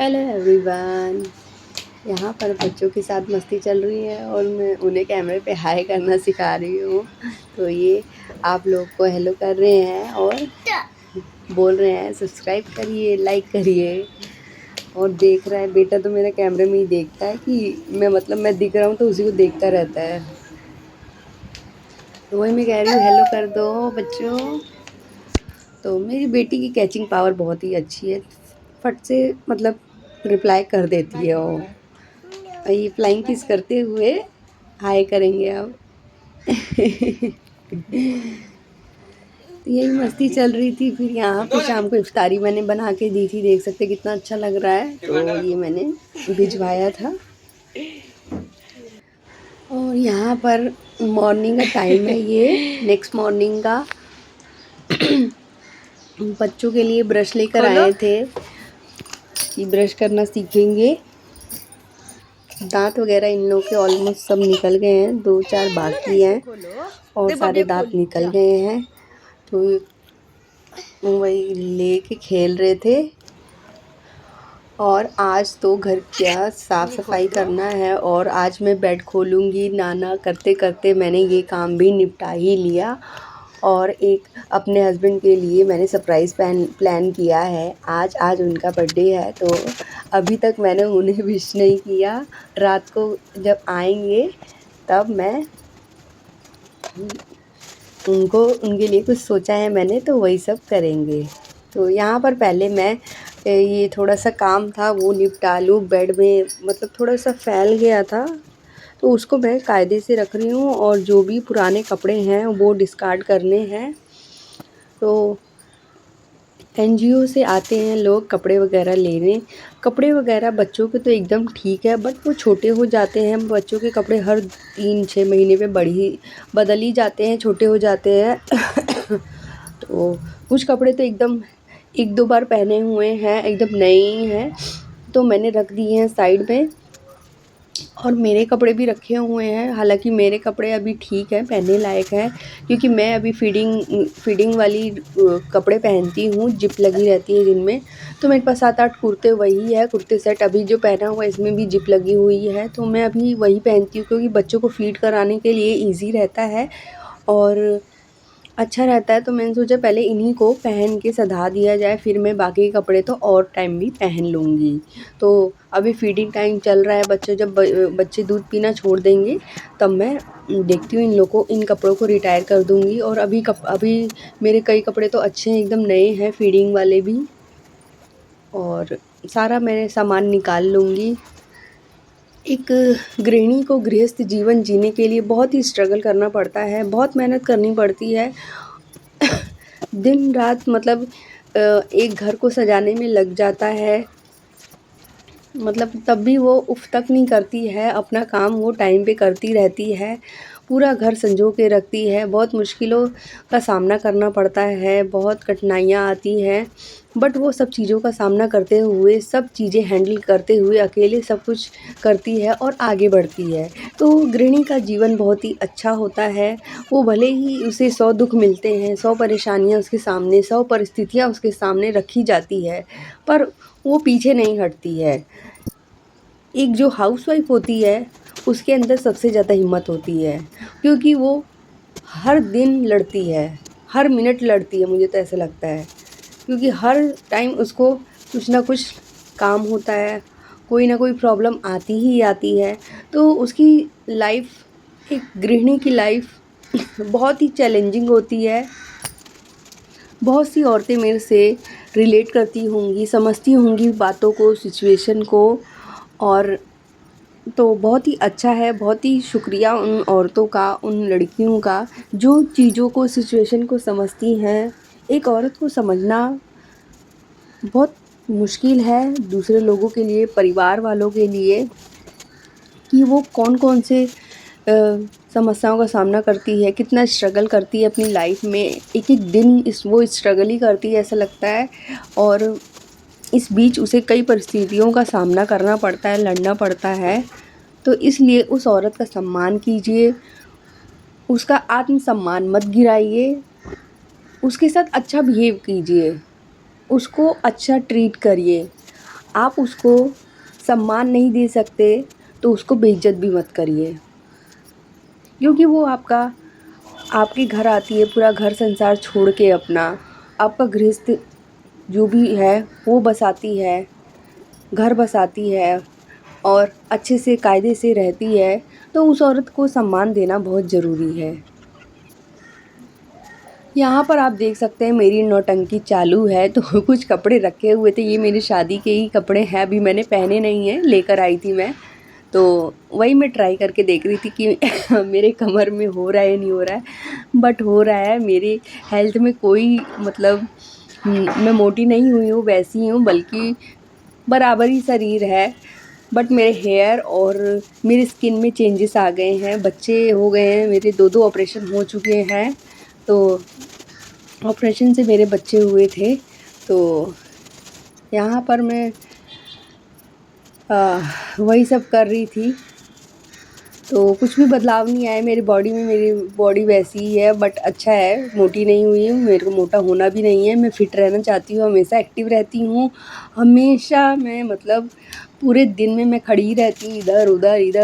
Hello everyone. यहाँ पर बच्चों के साथ मस्ती चल रही है और मैं उन्हें कैमरे पे हाय करना सिखा रही हूँ। तो ये आप लोग को हेलो कर रहे हैं और बोल रहे हैं सब्सक्राइब करिए, लाइक करिए। और देख रहा है बेटा, तो मेरा कैमरे में ही देखता है कि मैं दिख रहा हूँ तो उसी को देखता रहता है। तो वही मैं कह रही हूँ हेलो कर दो बच्चों। तो मेरी बेटी की कैचिंग पावर बहुत ही अच्छी है, फट से रिप्लाई कर देती है वो। ये फ्लाइंग किस करते हुए हाय करेंगे अब। तो यही मस्ती चल रही थी। फिर यहाँ पे शाम को इफ्तारी मैंने बना के दी थी, देख सकते कितना अच्छा लग रहा है। तो ये मैंने भिजवाया था। और यहाँ पर मॉर्निंग का टाइम है, ये नेक्स्ट मॉर्निंग का। बच्चों के लिए ब्रश लेकर आए थे कि ब्रश करना सीखेंगे। दांत वगैरह इन लोग के ऑलमोस्ट सब निकल गए हैं, 2-4 बाकी हैं और सारे दांत निकल गए हैं। तो वही लेके खेल रहे थे। और आज तो घर क्या साफ़ सफाई करना है और आज मैं बेड खोलूँगी। नाना करते करते मैंने ये काम भी निपटा ही लिया। और एक अपने हस्बैंड के लिए मैंने सरप्राइज़ प्लान किया है। आज उनका बर्थडे है, तो अभी तक मैंने उन्हें विश नहीं किया। रात को जब आएंगे तब मैं उनके लिए कुछ सोचा है मैंने, तो वही सब करेंगे। तो यहाँ पर पहले मैं ये थोड़ा सा काम था वो निपटा लूँ। बेड में थोड़ा सा फैल गया था, तो उसको मैं कायदे से रख रही हूँ। और जो भी पुराने कपड़े हैं वो डिस्कार्ड करने हैं। तो एनजीओ से आते हैं लोग कपड़े वगैरह लेने। कपड़े वगैरह बच्चों के तो एकदम ठीक है, बट वो छोटे हो जाते हैं। बच्चों के कपड़े हर 3-6 महीने पे बदल ही जाते हैं, छोटे हो जाते हैं। तो कुछ कपड़े तो एकदम 1-2 बार पहने हुए हैं, एकदम नए ही हैं, तो मैंने रख दिए हैं साइड में। और मेरे कपड़े भी रखे हुए हैं। हालांकि मेरे कपड़े अभी ठीक है, पहनने लायक है, क्योंकि मैं अभी फीडिंग वाली कपड़े पहनती हूँ, जिप लगी रहती है जिनमें। तो मेरे पास 7-8 कुर्ते वही है, कुर्ते सेट अभी जो पहना हुआ है इसमें भी जिप लगी हुई है। तो मैं अभी वही पहनती हूँ, क्योंकि बच्चों को फीड कराने के लिए ईजी रहता है और अच्छा रहता है। तो मैंने सोचा पहले इन्हीं को पहन के सधा दिया जाए, फिर मैं बाकी के कपड़े तो और टाइम भी पहन लूँगी। तो अभी फीडिंग टाइम चल रहा है, बच्चे दूध पीना छोड़ देंगे तब मैं देखती हूँ इन कपड़ों को रिटायर कर दूँगी। और अभी मेरे कई कपड़े तो अच्छे हैं, एकदम नए हैं फीडिंग वाले भी। और सारा मैंने सामान निकाल लूँगी। एक गृहिणी को गृहस्थ जीवन जीने के लिए बहुत ही स्ट्रगल करना पड़ता है, बहुत मेहनत करनी पड़ती है। दिन रात एक घर को सजाने में लग जाता है, तब भी वो उफ़ तक नहीं करती है। अपना काम वो टाइम पे करती रहती है, पूरा घर संजो के रखती है। बहुत मुश्किलों का सामना करना पड़ता है, बहुत कठिनाइयाँ आती हैं, बट वो सब चीज़ों का सामना करते हुए, सब चीज़ें हैंडल करते हुए अकेले सब कुछ करती है और आगे बढ़ती है। तो गृहिणी का जीवन बहुत ही अच्छा होता है। वो भले ही उसे 100 दुःख मिलते हैं, 100 परेशानियाँ उसके सामने, 100 परिस्थितियाँ उसके सामने रखी जाती है, पर वो पीछे नहीं हटती है। एक जो हाउसवाइफ होती है उसके अंदर सबसे ज़्यादा हिम्मत होती है, क्योंकि वो हर दिन लड़ती है, हर मिनट लड़ती है, मुझे तो ऐसा लगता है। क्योंकि हर टाइम उसको कुछ ना कुछ काम होता है, कोई ना कोई प्रॉब्लम आती ही आती है। तो उसकी लाइफ, एक गृहिणी की लाइफ बहुत ही चैलेंजिंग होती है। बहुत सी औरतें मेरे से रिलेट करती होंगी, समझती होंगी बातों को, सिचुएशन को। और तो बहुत ही अच्छा है, बहुत ही शुक्रिया उन औरतों का, उन लड़कियों का जो चीज़ों को, सिचुएशन को समझती हैं। एक औरत को समझना बहुत मुश्किल है दूसरे लोगों के लिए, परिवार वालों के लिए, कि वो कौन-कौन से समस्याओं का सामना करती है, कितना स्ट्रगल करती है अपनी लाइफ में। एक-एक दिन वो स्ट्रगल ही करती है ऐसा लगता है। और इस बीच उसे कई परिस्थितियों का सामना करना पड़ता है, लड़ना पड़ता है। तो इसलिए उस औरत का सम्मान कीजिए, उसका आत्मसम्मान मत गिराइए, उसके साथ अच्छा बिहेव कीजिए, उसको अच्छा ट्रीट करिए। आप उसको सम्मान नहीं दे सकते तो उसको बेइज्जत भी मत करिए, क्योंकि वो आपके घर आती है पूरा घर संसार छोड़ के अपना, आपका गृहस्थ जो भी है वो बसाती है, घर बसाती है और अच्छे से कायदे से रहती है, तो उस औरत को सम्मान देना बहुत ज़रूरी है। यहाँ पर आप देख सकते हैं मेरी नौटंकी चालू है, तो कुछ कपड़े रखे हुए थे, ये मेरी शादी के ही कपड़े हैं, अभी मैंने पहने नहीं हैं, लेकर आई थी मैं। तो वही मैं ट्राई करके देख रही थी कि मेरे कमर में हो रहा है नहीं हो रहा है, बट हो रहा है। मेरी हेल्थ में कोई मतलब मैं मोटी नहीं हुई हूँ, वैसी हूँ, बल्कि बराबर ही शरीर है। बट मेरे हेयर और मेरी स्किन में चेंजेस आ गए हैं, बच्चे हो गए हैं, मेरे 2 ऑपरेशन हो चुके हैं। तो ऑपरेशन से मेरे बच्चे हुए थे, तो यहाँ पर मैं वही सब कर रही थी। तो कुछ भी बदलाव नहीं आया मेरी बॉडी में, मेरी बॉडी वैसी ही है, बट अच्छा है, मोटी नहीं हुई हूँ, मेरे को मोटा होना भी नहीं है। मैं फ़िट रहना चाहती हूँ, हमेशा एक्टिव रहती हूँ, हमेशा मैं मतलब पूरे दिन में मैं खड़ी ही रहती हूँ, इधर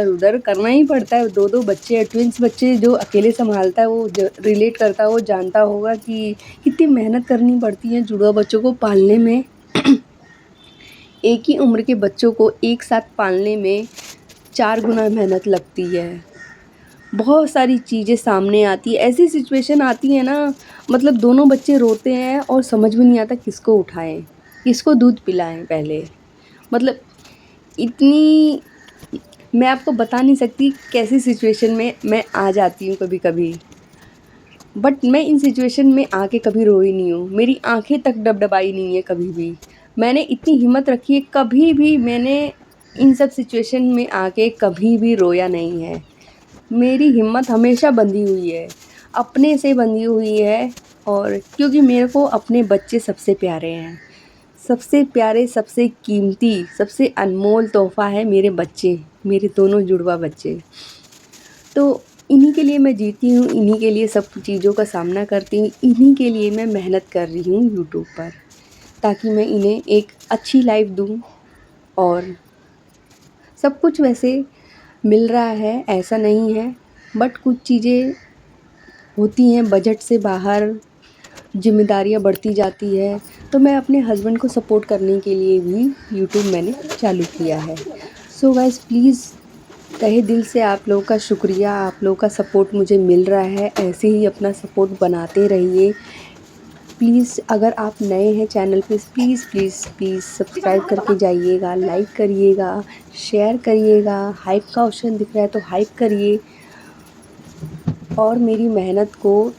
उधर करना ही पड़ता है। 2 बच्चे, ट्विंस बच्चे जो अकेले संभालता है वो रिलेट करता है, वो जानता होगा कि कितनी मेहनत करनी पड़ती है जुड़वा बच्चों को पालने में। एक ही उम्र के बच्चों को एक साथ पालने में 4 गुना मेहनत लगती है। बहुत सारी चीज़ें सामने आती है, ऐसी सिचुएशन आती है ना, मतलब दोनों बच्चे रोते हैं और समझ में नहीं आता किसको उठाएं, किसको दूध पिलाएं पहले। मतलब इतनी मैं आपको बता नहीं सकती कैसी सिचुएशन में मैं आ जाती हूँ कभी कभी। बट मैं इन सिचुएशन में आके कभी रोई नहीं हूँ, मेरी आंखें तक डबडबाई नहीं है कभी भी। मैंने इतनी हिम्मत रखी है, कभी भी मैंने इन सब सिचुएशन में आके कभी भी रोया नहीं है। मेरी हिम्मत हमेशा बंधी हुई है, अपने से बंधी हुई है। और क्योंकि मेरे को अपने बच्चे सबसे प्यारे हैं, सबसे प्यारे, सबसे कीमती, सबसे अनमोल तोहफ़ा है मेरे बच्चे, मेरे दोनों जुड़वा बच्चे। तो इन्हीं के लिए मैं जीती हूँ, इन्हीं के लिए सब चीज़ों का सामना करती हूँ, इन्हीं के लिए मैं मेहनत कर रही हूँ यूट्यूब पर, ताकि मैं इन्हें एक अच्छी लाइफ दूँ। और सब कुछ वैसे मिल रहा है, ऐसा नहीं है, बट कुछ चीज़ें होती हैं बजट से बाहर, ज़िम्मेदारियाँ बढ़ती जाती है, तो मैं अपने हस्बैंड को सपोर्ट करने के लिए भी यूट्यूब मैंने चालू किया है। सो गाइस प्लीज़, तहे दिल से आप लोगों का शुक्रिया, आप लोगों का सपोर्ट मुझे मिल रहा है, ऐसे ही अपना सपोर्ट बनाते रहिए। प्लीज़ अगर आप नए हैं चैनल पे, प्लीज़ प्लीज़ प्लीज़ सब्सक्राइब करके जाइएगा, लाइक करिएगा, शेयर करिएगा, हाइप का ऑप्शन दिख रहा है तो हाइप करिए। और मेरी मेहनत को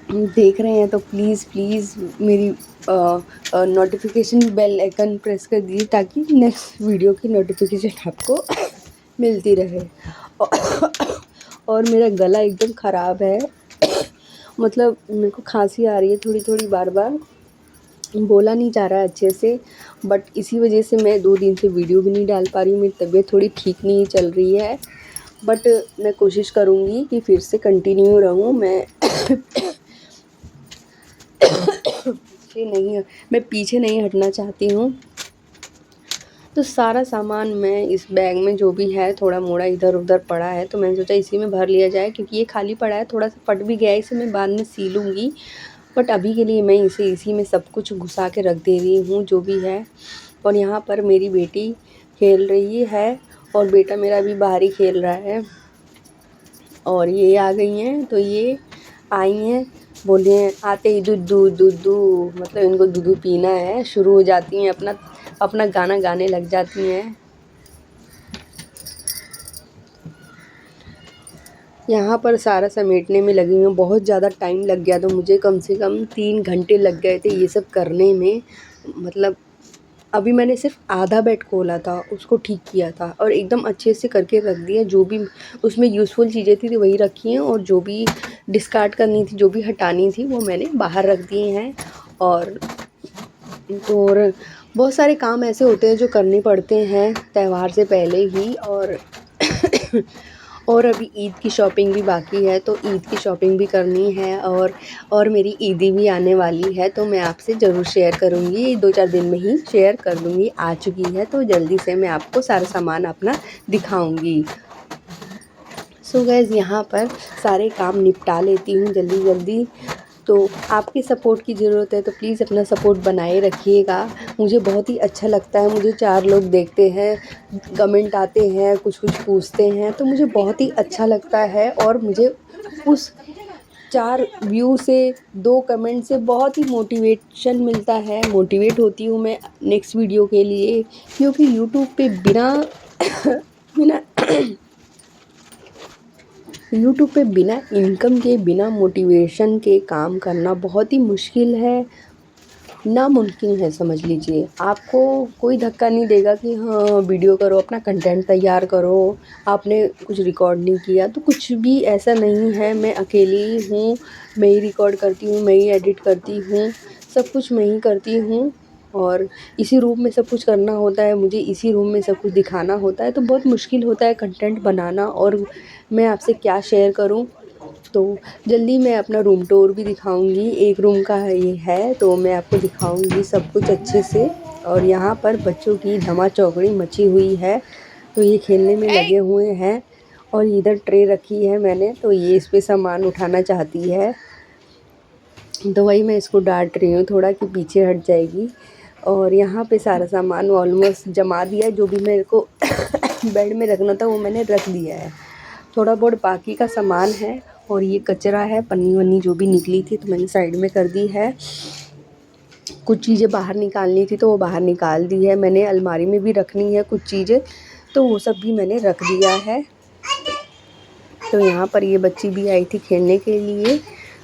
देख रहे हैं तो प्लीज़ प्लीज़ मेरी नोटिफिकेशन बेल आइकन प्रेस कर दीजिए, ताकि नेक्स्ट वीडियो की नोटिफिकेशन आपको मिलती रहे। और मेरा गला एकदम ख़राब है, मतलब मेरे को खांसी आ रही है थोड़ी थोड़ी, बार बार बोला नहीं जा रहा है अच्छे से, बट इसी वजह से मैं 2 दिन से वीडियो भी नहीं डाल पा रही हूँ। मेरी तबीयत थोड़ी ठीक नहीं चल रही है, बट मैं कोशिश करूँगी कि फिर से कंटिन्यू रहूँ। मैं पीछे नहीं हटना चाहती हूँ। तो सारा सामान मैं इस बैग में जो भी है, थोड़ा मोड़ा इधर उधर पड़ा है, तो मैंने सोचा इसी में भर लिया जाए, क्योंकि ये खाली पड़ा है, थोड़ा सा फट भी गया है, इसे मैं बाद में सी लूँगी। बट अभी के लिए मैं इसे इसी में सब कुछ घुसा के रख दे रही हूँ जो भी है। और यहाँ पर मेरी बेटी खेल रही है और बेटा मेरा भी बाहर ही खेल रहा है। और ये आ गई हैं, तो ये आई हैं, बोले हैं आते ही दुद्धू दुद्धू, मतलब इनको दूधू पीना है, शुरू हो जाती हैं, अपना अपना गाना गाने लग जाती हैं। यहाँ पर सारा समेटने में लगी हूँ, बहुत ज़्यादा टाइम लग गया, तो मुझे कम से कम 3 घंटे लग गए थे ये सब करने में। मतलब अभी मैंने सिर्फ आधा बेड खोला था, उसको ठीक किया था और एकदम अच्छे से करके रख दिया। जो भी उसमें यूज़फुल चीज़ें थी तो वही रखी हैं, और जो भी डिस्कार्ड करनी थी, जो भी हटानी थी, वो मैंने बाहर रख दिए हैं। और बहुत सारे काम ऐसे होते हैं जो करने पड़ते हैं त्यौहार से पहले ही। और अभी ईद की शॉपिंग भी बाकी है, तो ईद की शॉपिंग भी करनी है और मेरी ईदी भी आने वाली है, तो मैं आपसे ज़रूर शेयर करूँगी, 2-4 दिन में ही शेयर कर दूँगी। आ चुकी है तो जल्दी से मैं आपको सारा सामान अपना दिखाऊँगी। सो गाइज़ यहाँ पर सारे काम निपटा लेती हूँ जल्दी जल्दी। तो आपकी सपोर्ट की ज़रूरत है, तो प्लीज़ अपना सपोर्ट बनाए रखिएगा। मुझे बहुत ही अच्छा लगता है, मुझे 4 लोग देखते हैं, कमेंट आते हैं, कुछ-कुछ पूछते हैं, तो मुझे बहुत ही अच्छा लगता है और मुझे उस 4 व्यू से, 2 कमेंट से बहुत ही मोटिवेशन मिलता है, मोटिवेट होती हूँ मैं नेक्स्ट वीडियो के लिए, क्योंकि यूट्यूब पे बिना बिना यूट्यूब पे बिना इनकम के, बिना मोटिवेशन के काम करना बहुत ही मुश्किल है, नामुमकिन है समझ लीजिए। आपको कोई धक्का नहीं देगा कि हाँ वीडियो करो, अपना कंटेंट तैयार करो, आपने कुछ रिकॉर्ड नहीं किया, तो कुछ भी ऐसा नहीं है। मैं अकेली ही हूँ, मैं ही रिकॉर्ड करती हूँ, मैं ही एडिट करती हूँ, सब कुछ मैं ही करती हूँ और इसी रूम में सब कुछ करना होता है, मुझे इसी रूम में सब कुछ दिखाना होता है, तो बहुत मुश्किल होता है कंटेंट बनाना। और मैं आपसे क्या शेयर करूँ, तो जल्दी मैं अपना रूम टूर भी दिखाऊंगी। एक रूम का ये है, तो मैं आपको दिखाऊंगी सब कुछ अच्छे से। और यहाँ पर बच्चों की धमा चौकड़ी मची हुई है, तो ये खेलने में लगे हुए हैं। और इधर ट्रे रखी है मैंने, तो ये इस पे सामान उठाना चाहती है, तो वही मैं इसको डांट रही हूँ थोड़ा कि पीछे हट जाएगी। और यहाँ पे सारा सामान ऑलमोस्ट जमा दिया है, जो भी मेरे को बेड में रखना था वो मैंने रख दिया है। थोड़ा बहुत बाकी का सामान है और ये कचरा है, पन्नी वन्नी जो भी निकली थी तो मैंने साइड में कर दी है। कुछ चीज़ें बाहर निकालनी थी तो वो बाहर निकाल दी है मैंने। अलमारी में भी रखनी है कुछ चीज़ें, तो वो सब भी मैंने रख दिया है। तो यहाँ पर ये बच्ची भी आई थी खेलने के लिए,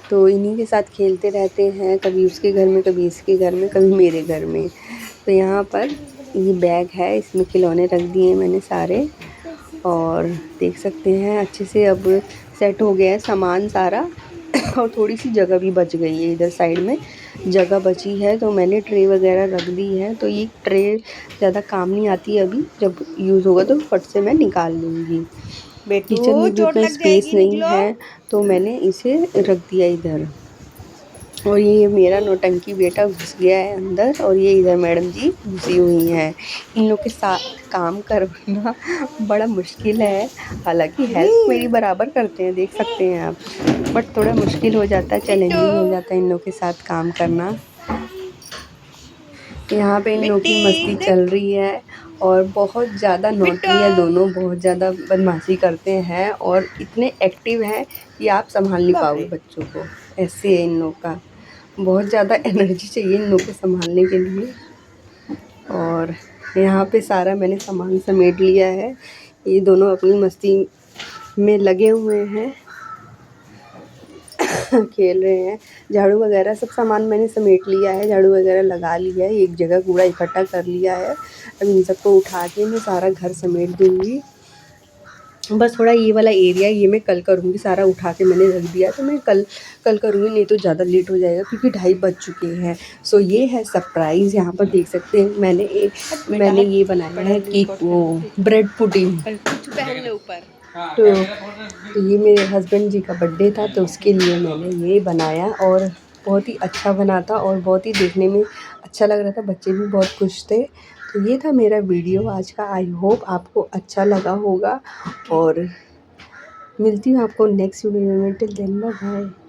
तो इन्हीं के साथ खेलते रहते हैं, कभी उसके घर में, कभी इसके घर में, कभी मेरे घर में। तो यहाँ पर ये बैग है, इसमें खिलौने रख दिए मैंने सारे, और देख सकते हैं अच्छे से अब सेट हो गया है सामान सारा। और थोड़ी सी जगह भी बच गई है, इधर साइड में जगह बची है, तो मैंने ट्रे वगैरह रख दी है। तो ये ट्रे ज़्यादा काम नहीं आती, अभी जब यूज़ होगा तो फट से मैं निकाल लूँगी। किचन में भी उतना स्पेस नहीं है, तो मैंने इसे रख दिया इधर। और ये मेरा नौटंकी बेटा घुस गया है अंदर, और ये इधर मैडम जी घुसी हुई हैं। इन लोग के साथ काम करना बड़ा मुश्किल है, हालांकि हेल्प मेरी बराबर करते हैं, देख सकते हैं आप, बट थोड़ा मुश्किल हो जाता है, चैलेंजिंग हो जाता है इन लोग के साथ काम करना। यहाँ पे इन लोग की मस्ती चल रही है और बहुत ज़्यादा नॉटी है दोनों, बहुत ज़्यादा बदमाशी करते हैं और इतने एक्टिव हैं कि आप संभाल नहीं पाओगे बच्चों को। ऐसे है इन लोग का, बहुत ज़्यादा एनर्जी चाहिए इन लोग को संभालने के लिए। और यहाँ पे सारा मैंने सामान समेट लिया है, ये दोनों अपनी मस्ती में लगे हुए हैं। खेल रहे हैं। झाड़ू वगैरह सब सामान मैंने समेट लिया है, झाड़ू वगैरह लगा लिया है, एक जगह कूड़ा इकट्ठा कर लिया है। अब इन सबको उठा के मैं सारा घर समेट दूँगी। बस थोड़ा ये वाला एरिया ये मैं कल करूँगी, सारा उठा के मैंने रख दिया, तो मैं कल करूँगी, नहीं तो ज़्यादा लेट हो जाएगा क्योंकि 2:30 बज चुके हैं। सो ये है सरप्राइज़। यहाँ पर देख सकते हैं मैंने ये बनाया है कि वो ब्रेड पुडिंग। पहन ले ऊपर। तो ये मेरे हस्बैंड जी का बर्थडे था, तो उसके लिए मैंने ये बनाया और बहुत ही अच्छा बना था और बहुत ही देखने में अच्छा लग रहा था, बच्चे भी बहुत खुश थे। तो ये था मेरा वीडियो आज का, आई होप आपको अच्छा लगा होगा और मिलती हूँ आपको नेक्स्ट वीडियो में। Till then bye bye.